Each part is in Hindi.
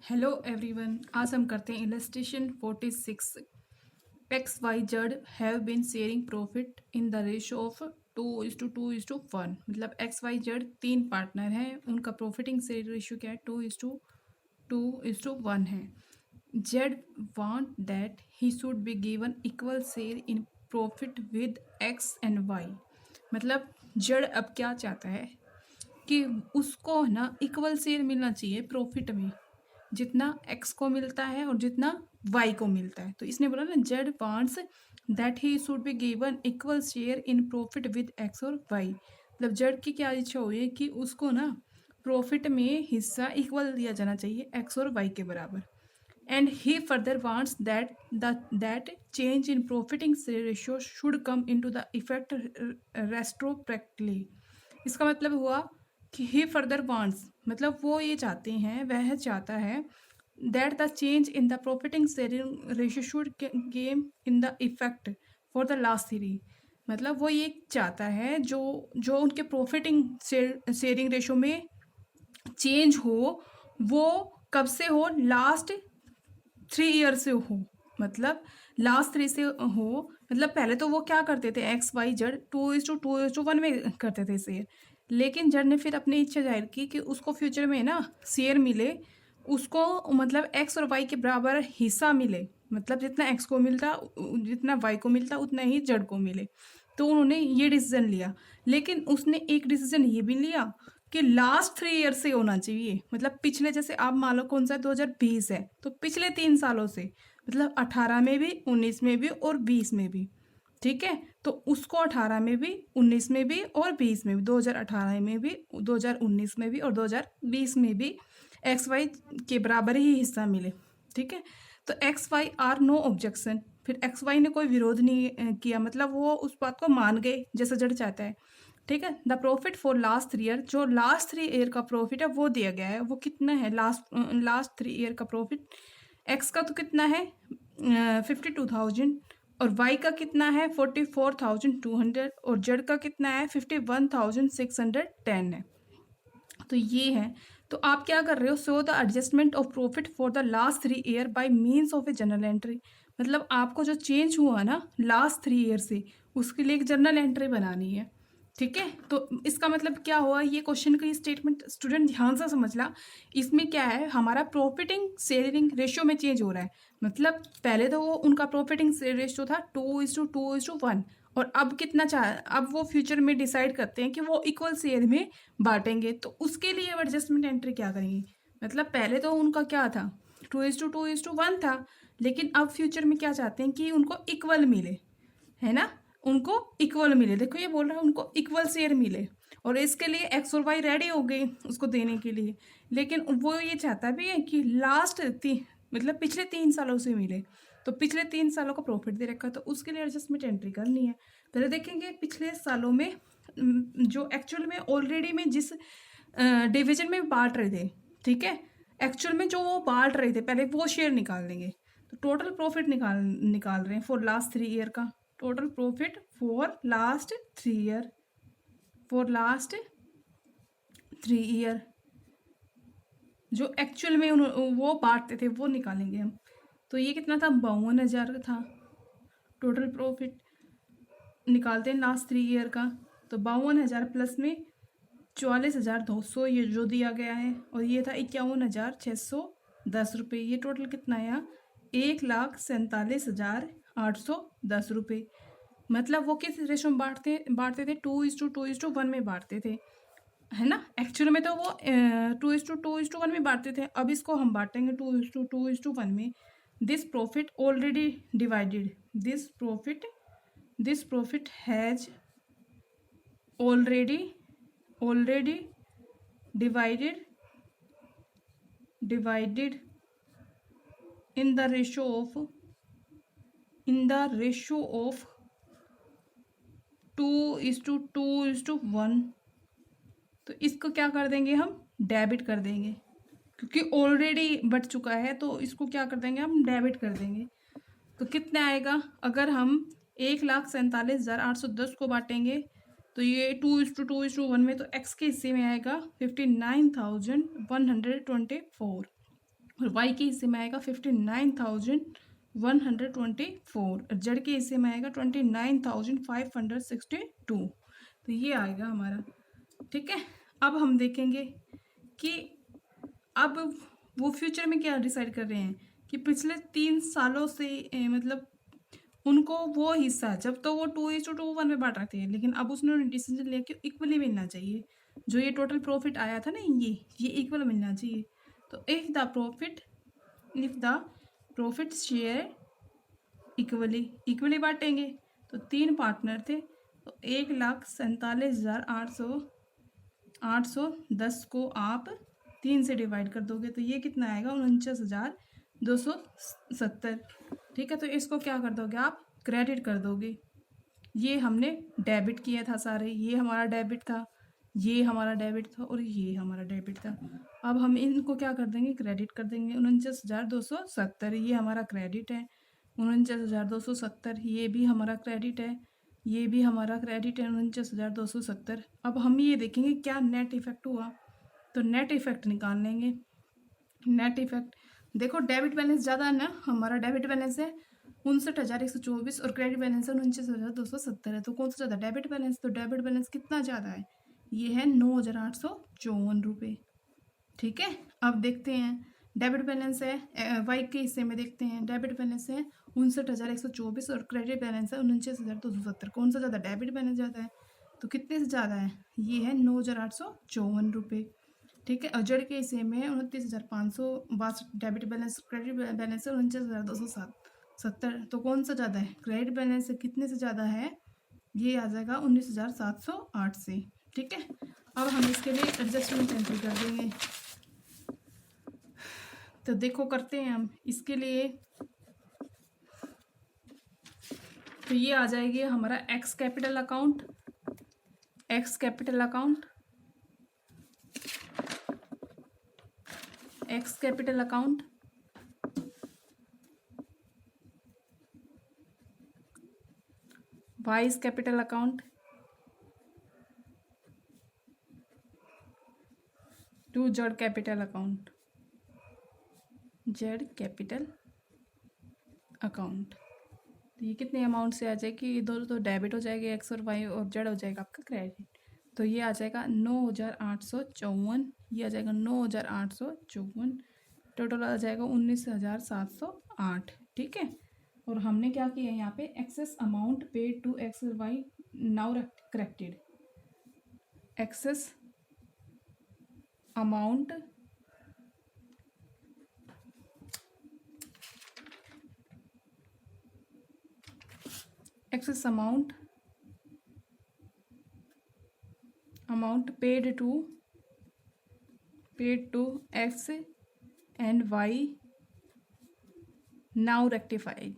हेलो एवरीवन, आज हम करते हैं illustration 46। X Y Z have been sharing profit in the ratio of 2:2:1। मतलब एक्स वाई जेड तीन पार्टनर हैं, उनका प्रॉफिटिंग शेयर रेशियो क्या है? 2:2:1 है। Z want that he should be given equal share in profit with X and Y. मतलब जेड अब क्या चाहता है कि उसको ना इक्वल शेयर मिलना चाहिए प्रॉफिट में, जितना एक्स को मिलता है और जितना वाई को मिलता है। तो इसने बोला ना, Z wants that he should be given equal share in profit with x और वाई। मतलब जेड की क्या इच्छा हुई है कि उसको ना प्रॉफिट में हिस्सा इक्वल दिया जाना चाहिए, एक्स और वाई के बराबर। And he further wants that change in profiting ratio should come into the effect retrospectively. इसका मतलब हुआ कि ही फर्दर वांट्स, मतलब वो ये चाहते हैं, वह चाहता है that the change in the profiting sharing ratio should game in the effect for the last three. मतलब वो ये चाहता है जो जो उनके प्रॉफिटिंग शेयरिंग रेशियो में चेंज हो, वो कब से हो? लास्ट 3 ईयर से हो। मतलब लास्ट 3 से हो। मतलब पहले तो वो क्या करते थे, एक्स वाई जेड 2:2:1 में करते थे शेयर। लेकिन जेड ने फिर अपनी इच्छा जाहिर की कि उसको फ्यूचर में ना शेयर मिले, उसको मतलब एक्स और वाई के बराबर हिस्सा मिले। मतलब जितना एक्स को मिलता, जितना वाई को मिलता, उतना ही जेड को मिले। तो उन्होंने ये डिसीजन लिया। लेकिन उसने एक डिसीजन ये भी लिया कि लास्ट 3 ईयर से होना चाहिए। मतलब पिछले, जैसे आप मान लो कौन सा 2020 है, तो पिछले 3 सालों से, मतलब 18 में भी, 19 में भी और 20 में भी। ठीक है, तो उसको 18 में भी, 19 में भी और 20 में भी, 2018 में भी, 2019 में भी और 2020 में भी एक्स वाई के बराबर ही हिस्सा मिले। ठीक है, तो X Y are no objection. फिर एक्स वाई ने कोई विरोध नहीं किया, मतलब वो उस बात को मान गए जैसा जड़ चाहता है। ठीक है, the profit for last 3 year, जो लास्ट 3 ईयर का प्रॉफिट है वो दिया गया है। वो कितना है? लास्ट 3 ईयर का प्रॉफिट एक्स का तो कितना है? 52,000। और वाई का कितना है? 44,200। और जेड का कितना है? 51,610 है। तो ये है। तो आप क्या कर रहे हो? Show the adjustment of profit for the last 3 year by means of A journal entry. मतलब आपको जो चेंज हुआ ना लास्ट 3 ईयर से, उसके लिए एक जर्नल एंट्री बनानी है। ठीक है, तो इसका मतलब क्या हुआ? ये क्वेश्चन का स्टेटमेंट स्टूडेंट ध्यान से समझ ला। इसमें क्या है, हमारा प्रॉफिटिंग शेयरिंग रेशियो में चेंज हो रहा है। मतलब पहले तो वो उनका प्रॉफिटिंग रेशियो था 2:2:1, और अब कितना चाह, अब वो फ्यूचर में डिसाइड करते हैं कि वो इक्वल शेयर में बांटेंगे। तो उसके लिए अब एडजस्टमेंट एंट्री क्या करेंगे? मतलब पहले तो उनका क्या था? 2:2:1 था। लेकिन अब फ्यूचर में क्या चाहते हैं कि उनको इक्वल मिले, है ना? उनको इक्वल मिले। देखो ये बोल रहा है उनको इक्वल शेयर मिले, और इसके लिए एक्स और वाई रेडी हो गए उसको देने के लिए। लेकिन वो ये चाहता भी है कि लास्ट मतलब पिछले 3 सालों से मिले। तो पिछले 3 सालों का प्रॉफिट दे रखा है, तो उसके लिए एडजस्टमेंट एंट्री करनी है। पहले देखेंगे पिछले सालों में जो एक्चुअल में ऑलरेडी में जिस डिवीजन में बांट रहे थे, ठीक है, एक्चुअल में जो वो बांट रहे थे पहले, वो शेयर निकाल देंगे। तो टोटल प्रॉफिट निकाल रहे हैं फॉर लास्ट 3 ईयर का। Total profit for last 3 year, for last 3 year जो एक्चुअल में वो बांटते थे वो निकालेंगे हम। तो ये कितना था? 52,000 था टोटल प्रॉफिट। निकालते हैं लास्ट 3 ईयर का, तो 52,000 प्लस में 44,200 ये जो दिया गया है, और ये था 51,610 रुपये। ये टोटल कितना आया? 1,47,810 रुपये। मतलब वो किस रेशो में बांटते थे? 2:2:1 में बांटते थे, है ना? एक्चुअल में तो वो 2:2:1 में बांटते थे। अब इसको हम बांटेंगे 2:2:1 में। This profit already divided, this profit has already divided in the ratio of 2:2:1। तो इसको क्या कर देंगे हम? डेबिट कर देंगे, क्योंकि ऑलरेडी बढ़ चुका है, तो इसको क्या कर देंगे हम? डेबिट कर देंगे। तो कितना आएगा? अगर हम 1,47,810 को बांटेंगे, तो ये 2:2:1 में, तो एक्स के हिस्से में आएगा 59,124। और वाई के हिस्से में आएगा 59,124 और जेड के हिस्से में आएगा 29,562। तो ये आएगा हमारा। ठीक है, अब हम देखेंगे कि अब वो फ्यूचर में क्या डिसाइड कर रहे हैं कि पिछले 3 सालों से मतलब उनको वो हिस्सा जब तो वो 2:1 में बांट रहे थे, लेकिन अब उसने डिसीजन लिया कि इक्वली मिलना चाहिए। जो ये टोटल प्रॉफिट आया था ना, ये इक्वल मिलना चाहिए। तो if the profit share equally बांटेंगे। तो 3 पार्टनर थे, तो 1,47,810 को आप 3 से डिवाइड कर दोगे तो ये कितना आएगा 49,270। ठीक है, तो इसको क्या कर दोगे आप, क्रेडिट कर दोगे। ये हमने डेबिट किया था सारे, ये हमारा डेबिट था, ये हमारा डेबिट था और ये हमारा डेबिट था। अब हम इनको क्या कर देंगे, क्रेडिट कर देंगे। 49,270 ये हमारा क्रेडिट है, 49,270 ये भी हमारा क्रेडिट है, ये भी हमारा क्रेडिट है 49,270। अब हम ये देखेंगे क्या नेट इफेक्ट हुआ, तो नेट इफेक्ट निकाल लेंगे। नेट इफेक्ट देखो, डेबिट बैलेंस ज़्यादा है ना, हमारा डेबिट बैलेंस है 59,124 और क्रेडिट बैलेंस है 49,270 है। तो कौन सा ज़्यादा, डेबिट बैलेंस। तो डेबिट बैलेंस कितना ज़्यादा है, ये है 9,854 रुपये। ठीक है, अब देखते हैं डेबिट बैलेंस है वाई के हिस्से में, देखते हैं डेबिट बैलेंस है 59,124 और क्रेडिट बैलेंस है 49,270। कौन सा ज़्यादा, डेबिट बैलेंस ज़्यादा है। तो कितने से ज़्यादा है, ये है 9,854 रुपये। ठीक है, और जेड के हिस्से में 29,562 डेबिट बैलेंस, क्रेडिट बैलेंस है 49,270। तो कौन सा ज़्यादा है, क्रेडिट बैलेंस से कितने से ज़्यादा है, ये आ जाएगा 19,708 से। ठीक है, अब हम इसके लिए एडजस्टमेंट एंट्री कर देंगे। तो देखो करते हैं हम इसके लिए। तो ये आ जाएगी हमारा X capital account, X capital account, X capital account, Y's capital account, to Z capital account, Z capital account. तो ये कितने अमाउंट से आ जाएगी, ये दोनों तो डेबिट हो जाएगी, एक्स और वाई, और जेड हो जाएगा आपका क्रेडिट। तो ये आ जाएगा 9,854, ये आ जाएगा 9,854, टोटल आ जाएगा 19,708। ठीक है, और हमने क्या किया यहाँ पे, excess amount paid to X Y now corrected, excess amount excess amount paid to x and y now rectified।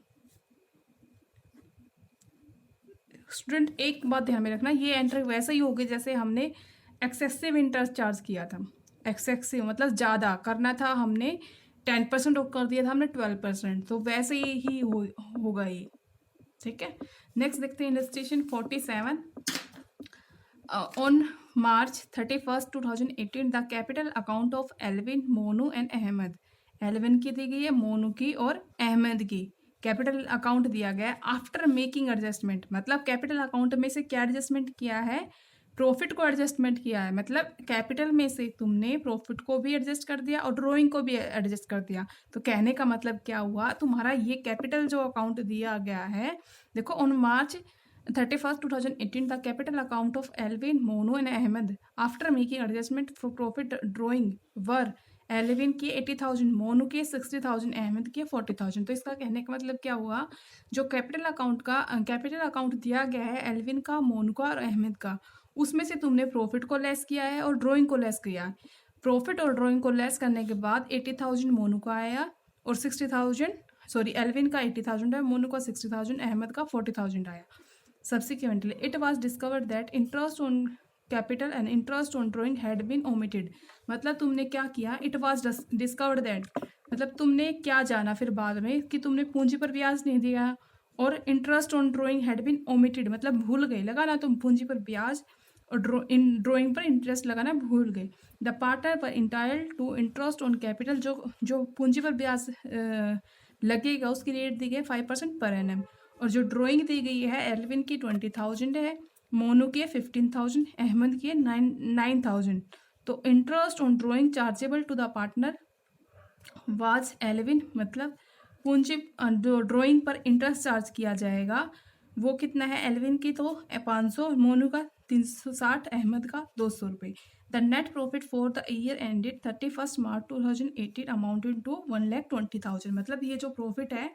Student एक बात ध्यान में रखना, ये एंट्री वैसे ही होगी जैसे हमने एक्सेसिव इंटरेस्ट चार्ज किया था। एक्सेसिव मतलब ज़्यादा करना था, हमने 10% कर दिया था हमने 12%, तो वैसे ही होगा ये। ठीक है, नेक्स्ट देखते हैं illustration 47। On March 31, 2018 the capital account of Elvin, Monu and Ahmed, Elvin की दी गई है, मोनू की और अहमद की कैपिटल अकाउंट दिया गया है। आफ्टर मेकिंग एडजस्टमेंट मतलब कैपिटल अकाउंट में से क्या एडजस्टमेंट किया है, प्रॉफिट को एडजस्टमेंट किया है। मतलब कैपिटल में से तुमने प्रॉफिट को भी एडजस्ट कर दिया और ड्रॉइंग को भी एडजस्ट कर दिया। तो कहने का मतलब क्या हुआ, तुम्हारा ये कैपिटल जो अकाउंट दिया गया है, देखो on March 31, 2018 the capital account of Elvin, Monu and Ahmed after making adjustment for profit drawing were Elvin की 80,000, मोनू की 60,000, अहमद की 40,000। तो इसका कहने का मतलब क्या हुआ, जो कैपिटल अकाउंट दिया गया है एल्विन का, मोनू का और अहमद का, उसमें से तुमने प्रॉफिट को लेस किया है और ड्राइंग को लेस किया है। प्रॉफिट और ड्राइंग को लेस करने के बाद 80,000 मोनू का आया और 60,000 एल्विन का 80,000 है, मोनू का 60,000, अहमद का 40,000 आया। Subsequently it was discovered that interest on capital and interest on drawing had been omitted. मतलब तुमने क्या किया, इट वाज डिस्कवर्ड दैट मतलब तुमने क्या जाना फिर बाद में कि तुमने पूंजी पर ब्याज नहीं दिया, और interest on drawing had been omitted मतलब भूल गए, लगा ना तुम पूंजी पर ब्याज और ड्राइंग पर इंटरेस्ट लगाना भूल गए। द पार्टनर पर entitled to interest on capital, जो पूंजी पर ब्याज लगेगा उसकी रेट दी गई है 5% पर एनम। और जो ड्राइंग दी गई है एल्विन की 20,000 है, मोनू की है 15,000, अहमद की है 9,000। तो interest on drawing chargeable to the partner was Elvin, मतलब पूंजी ड्राइंग पर इंटरेस्ट चार्ज किया जाएगा वो कितना है एल्विन की तो 500, मोनू का 360, अहमद का 200 रुपये। The net profit for the year ended 31 March 2018 amounted to 1,20,000, मतलब ये जो प्रॉफिट है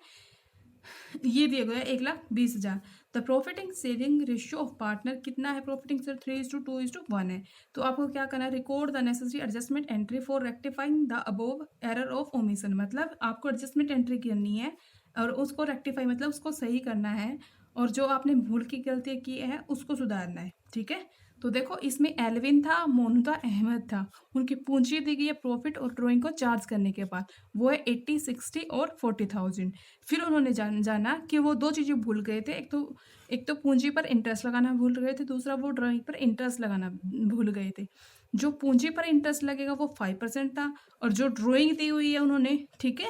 ये दिया गया 1,20,000। The profiting saving ratio of partner कितना है, प्रॉफिटिंग से 3:2:1 है। तो आपको क्या करना है, record the necessary adjustment entry for rectifying the above error of omission, मतलब आपको एडजस्टमेंट एंट्री करनी है और उसको रेक्टिफाई मतलब उसको सही करना है, और जो आपने भूल की गलती की है उसको सुधारना है। ठीक है, तो देखो इसमें एल्विन था, मोनू था, अहमद था, उनकी पूंजी दी गई है प्रॉफिट और ड्राइंग को चार्ज करने के बाद, वो है 80, 60 और 40,000। फिर उन्होंने जाना कि वो दो चीज़ें भूल गए थे, एक तो पूंजी पर इंटरेस्ट लगाना भूल गए थे, दूसरा वो ड्राइंग पर इंटरेस्ट लगाना भूल गए थे। जो पूंजी पर इंटरेस्ट लगेगा वो 5% था, और जो ड्राइंग दी हुई है उन्होंने, ठीक है,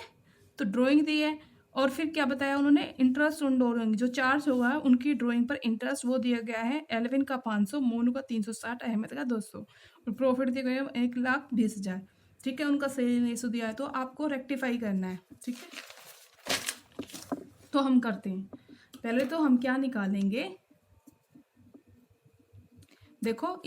तो ड्राइंग दी है और फिर क्या बताया उन्होंने, इंटरेस्ट ऑन ड्राइंग जो चार्ज होगा उनकी ड्राइंग पर इंटरेस्ट वो दिया गया है एल्विन का 500, मोनू का 360, अहमद का 200, और प्रॉफिट दिया गया 1,20,000। ठीक है, उनका सेलिंग रेशो दिया है, तो आपको रेक्टिफाई करना है। ठीक है, तो हम करते हैं। पहले तो हम क्या निकालेंगे, देखो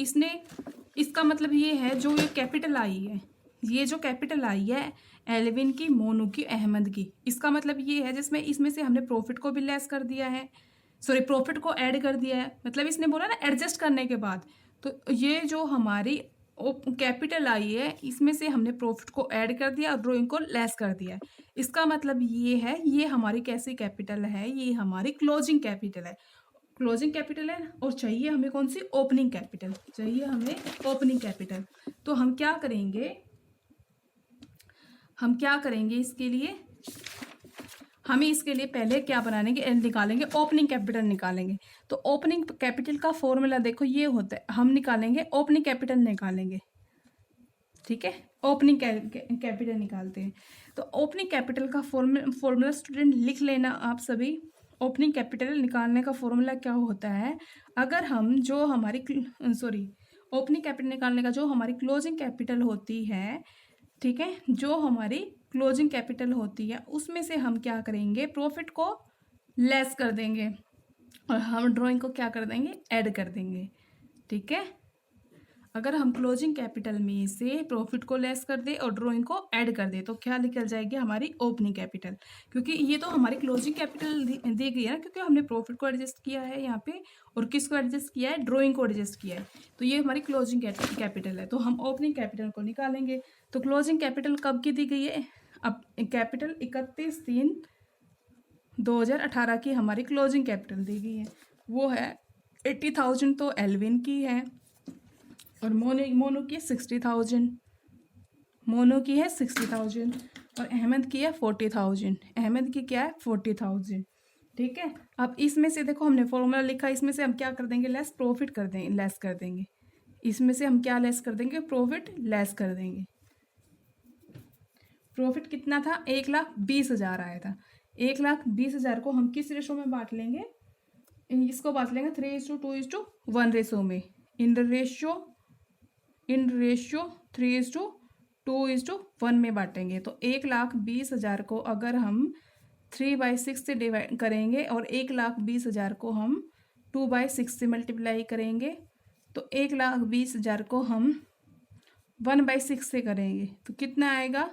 इसका मतलब ये है जो ये कैपिटल आई है, ये जो कैपिटल आई है एल्विन की, मोनू की, अहमद की, इसका मतलब ये है जिसमें इसमें से हमने प्रॉफिट को भी लेस कर दिया है, सॉरी प्रॉफिट को ऐड कर दिया है, मतलब इसने बोला ना एडजस्ट करने के बाद। तो ये जो हमारी कैपिटल आई है इसमें से हमने प्रॉफिट को ऐड कर दिया और ड्राइंग को लेस कर दिया है। इसका मतलब ये है ये हमारी कैसी कैपिटल है, ये हमारी क्लोजिंग कैपिटल है। क्लोजिंग कैपिटल है और चाहिए हमें कौन सी, ओपनिंग कैपिटल चाहिए हमें, ओपनिंग कैपिटल। तो हम क्या करेंगे इसके लिए, हमें इसके लिए पहले क्या बनाएंगे, निकालेंगे ओपनिंग कैपिटल निकालेंगे। तो ओपनिंग कैपिटल का फॉर्मूला देखो ये होता है, हम निकालेंगे ओपनिंग कैपिटल निकालेंगे। ठीक है, ओपनिंग कैपिटल निकालते हैं। तो ओपनिंग कैपिटल का फॉर्मूला स्टूडेंट लिख लेना आप सभी। ओपनिंग कैपिटल निकालने का फॉर्मूला क्या होता है, अगर हम जो हमारी ओपनिंग कैपिटल निकालने का जो हमारी क्लोजिंग कैपिटल होती है, ठीक है, जो हमारी क्लोजिंग कैपिटल होती है उसमें से हम क्या करेंगे, प्रॉफिट को लेस कर देंगे और हम ड्राइंग को क्या कर देंगे, ऐड कर देंगे। ठीक है, अगर हम क्लोजिंग कैपिटल में से प्रॉफिट को लेस कर दे और ड्राइंग को ऐड कर दे तो क्या निकल जाएगी हमारी ओपनिंग कैपिटल, क्योंकि ये तो हमारी क्लोजिंग कैपिटल दी गई है ना, क्योंकि हमने प्रॉफिट को एडजस्ट किया है यहाँ पे और किसको एडजस्ट किया है, ड्राइंग को एडजस्ट किया है, तो ये हमारी क्लोजिंग कैपिटल है। तो हम ओपनिंग कैपिटल को निकालेंगे। तो क्लोजिंग कैपिटल कब की दी गई है, अब कैपिटल 31/3/2018 की हमारी क्लोजिंग कैपिटल दी गई है, वो है 80,000 तो एल्विन की है और मोनू की 60,000, मोनू की है 60,000 और अहमद की है 40,000, अहमद की क्या है 40,000। ठीक है, अब इसमें से देखो हमने फॉर्मूला लिखा, इसमें से हम क्या कर देंगे, लेस प्रॉफिट कर देंगे, लेस कर देंगे, इसमें से हम क्या लेस कर देंगे, प्रॉफिट लेस कर देंगे। प्रॉफिट कितना था, 1,20,000 आया था, 1,20,000 को हम किस रेशो में बांट लेंगे, इसको बांट लेंगे 3:2:1 रेशो में, इन रेशियो 3:2:1 में बांटेंगे। तो 1,20,000 को अगर हम 3/6 से डिवाइड करेंगे और 1,20,000 को हम 2/6 से मल्टीप्लाई करेंगे, तो 1,20,000 को हम 1/6 से करेंगे तो कितना आएगा,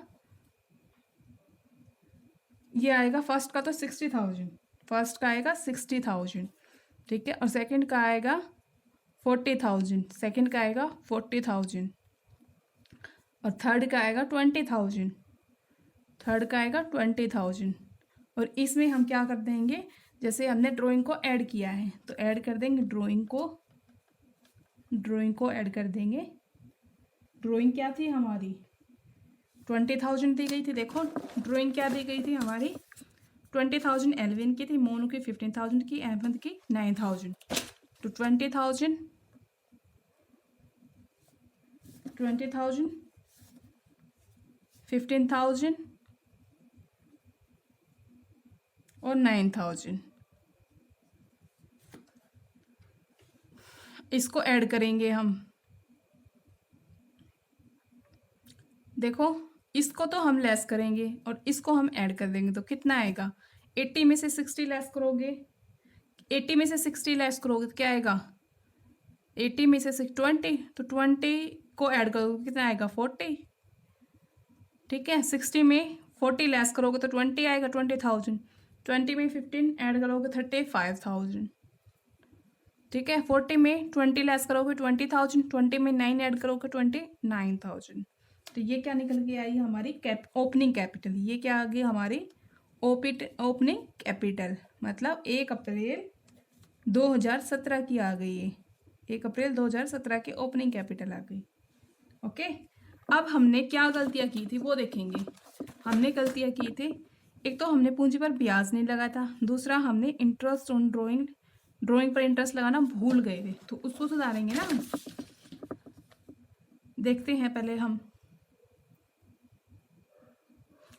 ये आएगा फर्स्ट का तो 60,000, फर्स्ट का आएगा 60,000, ठीक है, और सेकंड का आएगा 40,000, सेकंड का आएगा 40,000 और थर्ड का आएगा 20,000, थर्ड का आएगा 20,000। और इसमें हम क्या कर देंगे, जैसे हमने ड्राइंग को ऐड किया है तो ऐड कर देंगे, ड्राइंग को ऐड कर देंगे। ड्राइंग क्या थी हमारी, 20,000 दी गई थी, देखो ड्राइंग क्या दी गई थी हमारी, 20,000 एल्विन की थी, मोनू की 15,000 की, अहमद की 9,000, तो 20,000 20,000, 15,000 और 9,000। इसको ऐड करेंगे हम। देखो, इसको तो हम लेस करेंगे और इसको हम ऐड कर देंगे तो कितना आएगा? 80 में से 60 लेस करोगे, 80 में से 60 लेस करोगे तो क्या आएगा? 80 में से 20, तो 20 को ऐड करोगे कितना आएगा? 40। ठीक है, 60 में 40 लेस करोगे तो 20 आएगा, 20,000। 20 में 15 ऐड करोगे 35,000। ठीक है, 40 में 20 लेस करोगे 20,000, 20 में 9 ऐड करोगे 29,000। तो ये क्या निकल के आई हमारी ओपनिंग कैपिटल। ये क्या आ गई हमारी ओपनिंग कैपिटल, मतलब 1 अप्रैल 2017 की आ गई है। 1 अप्रैल 2017 की ओपनिंग कैपिटल आ गई। ओके, अब हमने क्या गलतियां की थी वो देखेंगे। हमने गलतियां की थी, एक तो हमने पूंजी पर ब्याज नहीं लगाया था, दूसरा हमने इंटरेस्ट ऑन ड्राइंग पर इंटरेस्ट लगाना भूल गए थे, तो उसको सुधारेंगे ना हम। देखते हैं पहले हम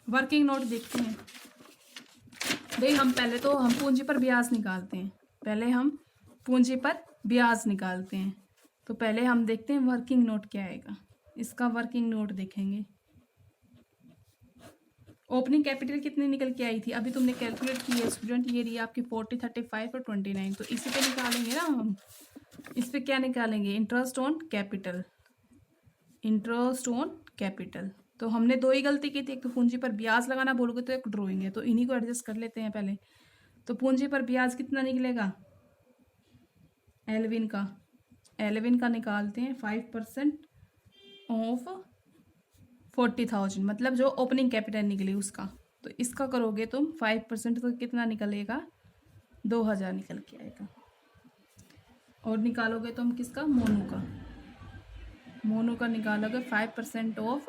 वर्किंग नोट देखते हैं। भाई हम पहले तो हम पूंजी पर ब्याज निकालते हैं, पहले हम पूंजी पर ब्याज निकालते हैं। तो पहले हम देखते हैं वर्किंग नोट क्या आएगा। इसका वर्किंग नोट देखेंगे। ओपनिंग कैपिटल कितनी निकल के आई थी? अभी तुमने कैलकुलेट की है स्टूडेंट, ये रही आपकी 40, 35 और 29। तो इसी पे निकालेंगे ना हम। इस पे क्या निकालेंगे? Interest on capital. Interest on capital. तो हमने दो ही गलती की थी, एक तो पूंजी पर ब्याज लगाना भूल गए, तो एक ड्राइंग है, तो इन्हीं को एडजस्ट कर लेते हैं पहले। तो पूंजी पर ब्याज कितना निकलेगा? एलविन का निकालते हैं 5% ऑफ 40,000, मतलब जो ओपनिंग कैपिटल निकली उसका। तो इसका करोगे तुम 5% तो कितना निकलेगा? 2,000 निकल के आएगा। और निकालोगे तुम किसका? मोनू का निकालोगे 5% ऑफ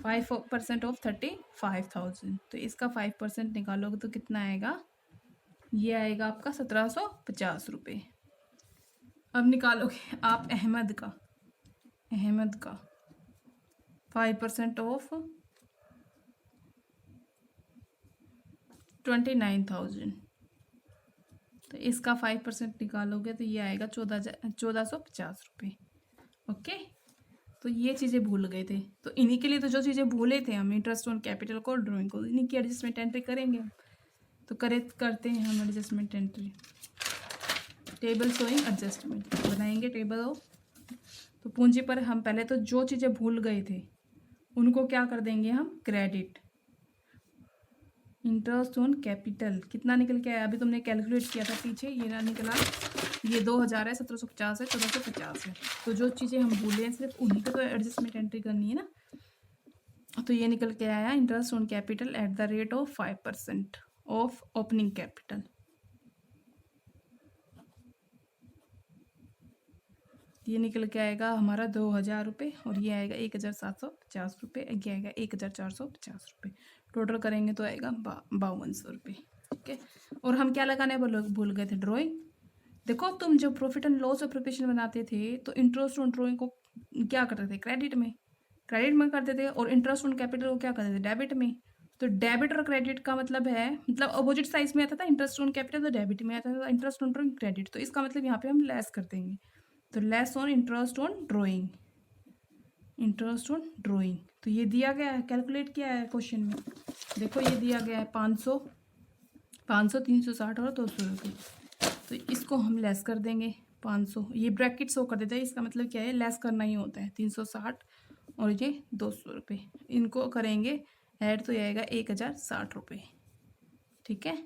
35,000। तो इसका 5% निकालोगे तो कितना आएगा? ये आएगा आपका 1,750 रुपये। अब निकालोगे आप अहमद का 5% ऑफ 29,000। तो इसका 5% निकालोगे तो ये आएगा 1,450 रुपये। ओके, तो ये चीज़ें भूल गए थे, तो इन्हीं के लिए तो जो चीज़ें भूले थे हम, इंटरेस्ट ऑन कैपिटल को, ड्राइंग को, इन्हीं की एडजस्टमेंट एंट्री करेंगे। तो करते हैं हम adjustment entry. Table showing adjustment बनाएंगे टेबल ऑफ। तो पूंजी पर हम पहले तो जो चीज़ें भूल गए थे उनको क्या कर देंगे हम? क्रेडिट। इंटरेस्ट ऑन कैपिटल कितना निकल के आया? अभी तुमने कैलकुलेट किया था पीछे, ये ना निकला, ये 2,000 है, 1,750 है, 1,450 है। तो जो चीज़ें हम भूले हैं सिर्फ उन्हीं पे तो एडजस्टमेंट एंट्री करनी है ना। तो ये निकल के आया interest on capital at the rate of 5% of opening capital. ये निकल के आएगा हमारा 2,000 रुपये, और ये आएगा 1,750 रुपये, ये आएगा 1,450 रुपये। टोटल करेंगे तो आएगा 5,200 रुपये। ठीक है, और हम क्या लगाने भूल गए थे? ड्राइंग। देखो, तुम जब profit and loss of preparation बनाते थे तो इंटरेस्ट ऑन ड्राइंग को क्या करते थे? क्रेडिट में करते थे, और इंटरेस्ट ऑन कैपिटल को क्या करते थे? डेबिट में। तो डेबिट और क्रेडिट का मतलब है, मतलब अपोजिट साइज में आता था। इंटरेस्ट ऑन कैपिटल तो डेबिट में आता था, इंटरेस्ट ऑन ड्राइंग क्रेडिट। तो इसका मतलब यहाँ पे हम लेस कर देंगे, तो less on interest on drawing. तो ये दिया गया है, कैलकुलेट किया है क्वेश्चन में। देखो, ये दिया गया है 500, 360 और 200 रुपये। तो इसको हम लेस कर देंगे 500, ये ब्रैकेट शो कर देता है, इसका मतलब क्या है? लेस करना ही होता है। 360 और ये 200 रुपये, इनको करेंगे ऐड तो ये आएगा 1,060 रुपये। ठीक है,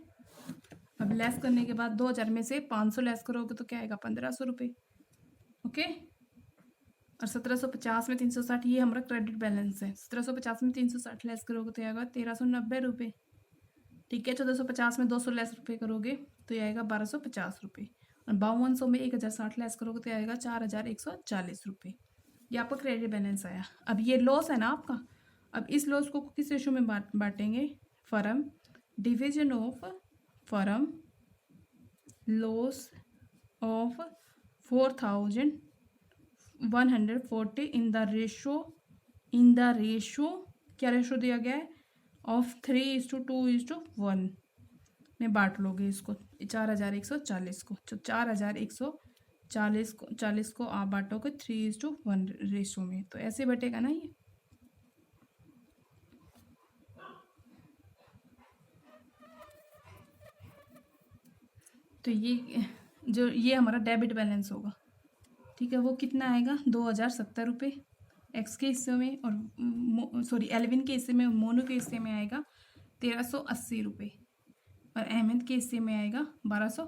अब लेस करने के बाद 2,000 में से 500 लेस करोगे तो क्या आएगा? 1,500 रुपये। ओके, और 1,750 में 360, ये हमारा क्रेडिट बैलेंस है। 1,750 में 360 लेस करोगे तो आएगा 1,390 रुपये। ठीक है, 1,450 में 200 लेस रुपये करोगे तो ये आएगा 1,250 रुपये, और 5,200 में 1,060 लेस करोगे तो आएगा 4,140 रुपये। ये आपका क्रेडिट बैलेंस आया। अब ये लॉस है ना आपका, अब इस लॉस को किस रेशो में बांटेंगे? Firm division of firm loss of 4,000 140 in the ratio क्या रेशो दिया गया है ऑफ 3:2:1 में बांट लोगे इसको 4140 को। तो 4140 को आप बांटोगे 3:1 रेशो में, तो ऐसे बटेगा ना ये। तो ये हमारा डेबिट बैलेंस होगा, ठीक है। वो कितना आएगा 2070 रुपये एक्स के हिस्से में, और सॉरी एल्विन के हिस्से में, मोनू के हिस्से में आएगा 1380 रुपये, और अहमद के हिस्से में आएगा 1200,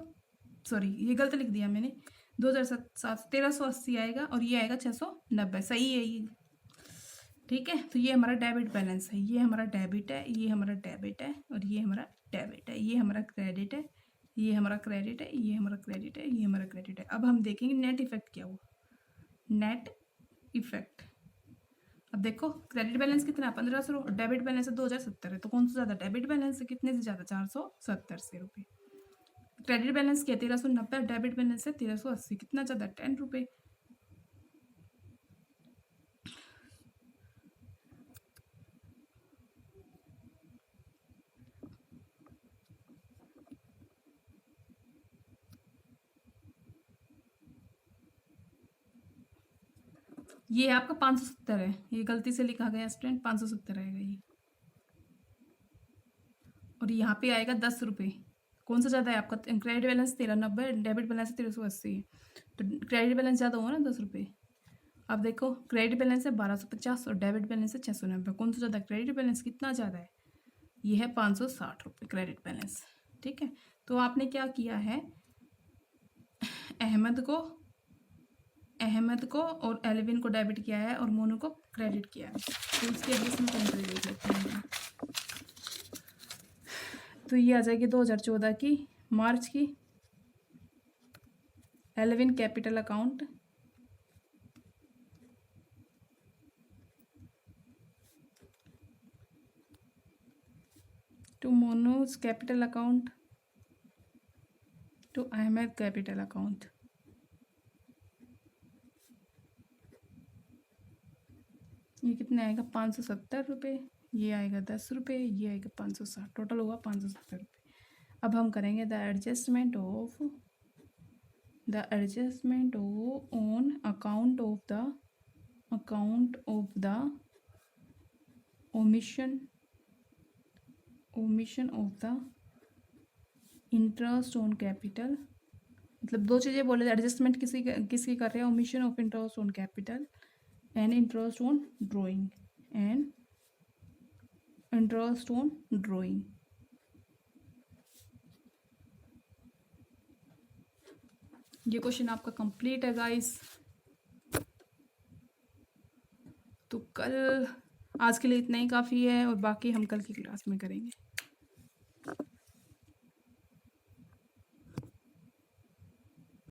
सॉरी ये गलत लिख दिया मैंने, 1380 आएगा, और ये आएगा 690। सही है ये, ठीक है। तो ये हमारा डेबिट बैलेंस है, ये हमारा डेबिट है, ये हमारा डेबिट है, और ये हमारा डेबिट है, ये हमारा क्रेडिट है, ये हमारा क्रेडिट है, ये हमारा क्रेडिट है, ये हमारा क्रेडिट है। अब हम देखेंगे नेट इफेक्ट क्या हुआ, नेट इफेक्ट। अब देखो क्रेडिट बैलेंस कितना है 1500, और डेबिट बैलेंस है 2070 है, तो कौन सा ज़्यादा, डेबिट बैलेंस है कितने से ज़्यादा 470 से रुपये। क्रेडिट बैलेंस क्या 1390, डेबिट बैलेंस है 1380, कितना ज़्यादा 10 रुपये। ये आपका 570 है, ये गलती से लिखा गया स्टूडेंट, 570 आएगा ये, और यहाँ पे आएगा 10 रुपये। कौन सा ज़्यादा है आपका, क्रेडिट बैलेंस 1390, डेबिट बैलेंस 1380 है, तो क्रेडिट बैलेंस ज़्यादा होगा ना 10 रुपये। अब देखो क्रेडिट बैलेंस है 1250 और डेबिट बैलेंस है 690, कौन सा ज़्यादा, क्रेडिट बैलेंस कितना ज़्यादा है, ये है 560 रुपये क्रेडिट बैलेंस, ठीक है। तो आपने क्या किया है, अहमद को और एल्विन को डेबिट किया है, और मोनू को क्रेडिट किया है, तो इसकी एडजस्टमेंट करके देख सकते हैं। तो ये आ जाएगी 2014 की मार्च की एल्विन कैपिटल अकाउंट, टू मोनूज capital account, to Ahmed capital account. ये कितना आएगा 570 रुपये, ये आएगा 10 रुपये, ये आएगा 560, टोटल होगा 570 रुपये। अब हम करेंगे the adjustment on account of the omission of the interest on capital. मतलब दो चीज़ें बोले, एडजस्टमेंट किसकी कर रहे हैं, omission of interest on capital and interest on drawing. ये क्वेश्चन आपका कंप्लीट है गाइस। तो आज के लिए इतना ही काफ़ी है, और बाकी हम कल की क्लास में करेंगे।